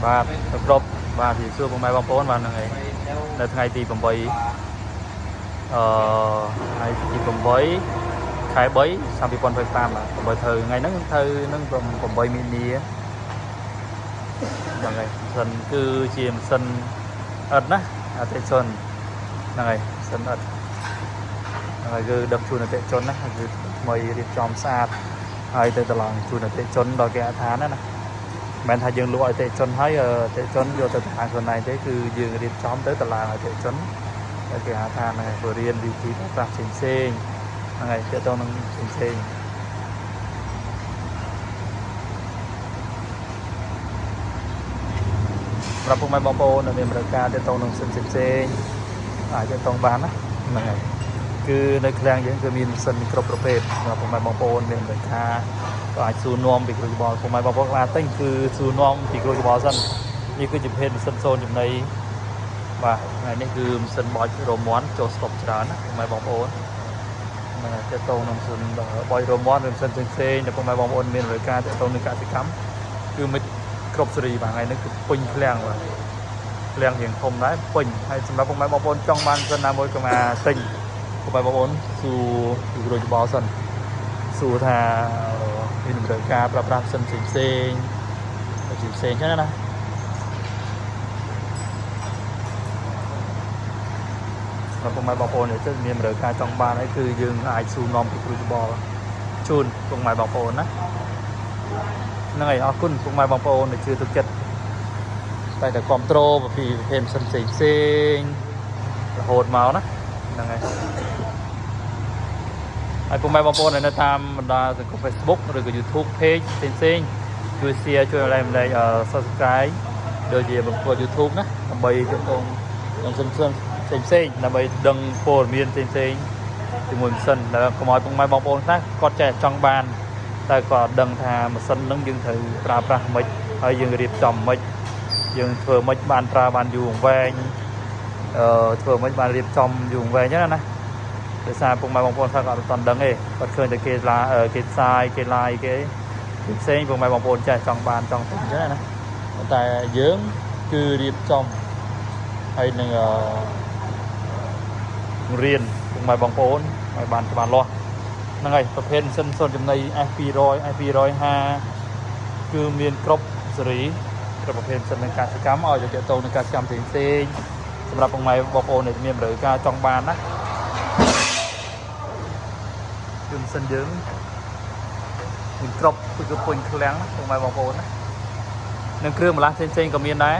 បាទគ្រប់បាទជាសួរពុកម៉ែបងប្អូនបាទហ្នឹងហើយនៅថ្ងៃទី8ថ្ងៃទី8ខែ3ឆ្នាំ2025បាទ8ត្រូវថ្ងៃហ្នឹងត្រូវនឹង8មីនាហ្នឹងហើយម៉ាស៊ីនគឺជាម៉ាស៊ីនអត់ណាអតិថិជនហ្នឹងហើយម៉ាស៊ីនអត់ហ្នឹងហើយគឺដឹកជូនអតិថិជនណាគឺថ្មីរៀបចំស្អាតហើយទៅតឡងជូនអតិថិជនដល់គេដ្ឋានណាមិនថាយើងលក់ឲ្យអតិថិជនហើយអតិថិជនយកទៅតាមខ្លួនឯងទេគឺយើងរៀបចំទៅតឡាងអតិថិជនតែគេហៅថាហ្នឹងហើយព្រោះរៀនវិធីប្រើប្រាស់ផ្សេងហ្នឹងហើយទៅនឹងផ្សេងសម្រាប់ពុកម៉ែបងប្អូនដែលមានតម្រូវការទៅនឹងសិនផ្សេងអាចទៅបានណាហ្នឹងហើយគឺនៅឃ្លាំងយើងគឺមានម៉ាស៊ីនគ្រប់ប្រភេទសម្រាប់ពុកម៉ែបងប្អូនមានតម្រូវការក៏អាចសួរនាំពីគ្រូច្បល់ពុកម៉ែបងប្អូនខ្លះទិញគឺសួរនាំពីគ្រូច្បល់សិននេះគឺជាប្រភេទម៉ាស៊ីនសូនចំណីបាទថ្ងៃនេះគឺម៉ាស៊ីនបោចរមន់ចូលស្តុបច្រើនណាពុកម៉ែបងប្អូនហ្នឹងហើយទៅនឹងម៉ាស៊ីនបោចរមន់ឬម៉ាស៊ីនផ្សេងៗដែលពុកម៉ែបងប្អូនមានតម្រូវការទៅនឹងកសិកម្មគឺមិត្តគ្រប់សេរីបាទថ្ងៃនេះគឺពេញឃ្លាំងបាទឃ្លាំងរៀងធំដែរពេញហើយសម្រាប់ពុកម៉ែបងប្អូនចង់បានម៉ាស៊ីនណាមួយក៏មកទិញពុកម៉ែបងប្អូនសួរពីគ្រូច្បល់សិនសួរថាមានតម្រូវការប្រើប្រាស់ផ្សេងផ្សេងចឹងណាដល់ពុកម៉ែបងប្អូននេះមានតម្រូវការចង់បានហើយគឺយើងអាចសួរនាំពីគ្រូច្បល់ជូនពុកម៉ែបងប្អូនណាហ្នឹងហើយអរគុណពុកម៉ែបងប្អូនដែលជឿទុកចិត្តតែគ្រប់ត្រូលពីប្រភេទផ្សេងរហូតមកណាហ្នឹងហើយហើយពុកម៉ែបងប្អូននៅតាមបណ្ដាសង្គម Facebook ឬក៏ YouTube page ផ្សេងជួយ share ជួយ like subscribe ដូចជាបង្គាប់ YouTube ណាដើម្បីទាក់ទងនឹងផ្សេងដើម្បីដឹងព័ត៌មានផ្សេងជាមួយម៉ាស៊ីនដែលកុំឲ្យពុកម៉ែបងប្អូនខ្លះគាត់ចេះចង់បានតែគាត់ដឹងថាម៉ាស៊ីនហ្នឹងយើងត្រូវប្រើប្រាស់មិនហើយយើងរៀបចំមិនយើងធ្វើមិនបានប្រើបានយូរអង្វែងធ្វើមិនបានរៀបចំយូរអង្វែងចឹងណាដោយសារពុកម៉ែបងប្អូនខ្លះគាត់អត់ដឹងទេគាត់ឃើញតែគេផ្សាយគេ like គេផ្សេងពុកម៉ែបងប្អូនចេះចង់បានចង់ទិញចឹងណាតែយើងគឺរៀបចំហើយនឹងរៀនពុកម៉ែបងប្អូនឲ្យបានច្បាស់លាស់ហ្នឹងហើយប្រភេទម៉ាស៊ីនសូនចំណី F200 F250 គឺមានគ្រប់សេរីគ្រប់ប្រភេទម៉ាស៊ីននឹងកសិកម្មឲ្យទៅទាក់ទងនឹងកសិកម្មផ្សេងសម្រាប់ពុកម៉ែបងប្អូនដែលមានតម្រូវការចង់បានណាគឺម៉ាស៊ីនយើងមានគ្រប់គឺពេញឃ្លាំងពុកម៉ែបងប្អូនណានឹងគ្រឿងបន្លាស់ផ្សេងក៏មានដែរ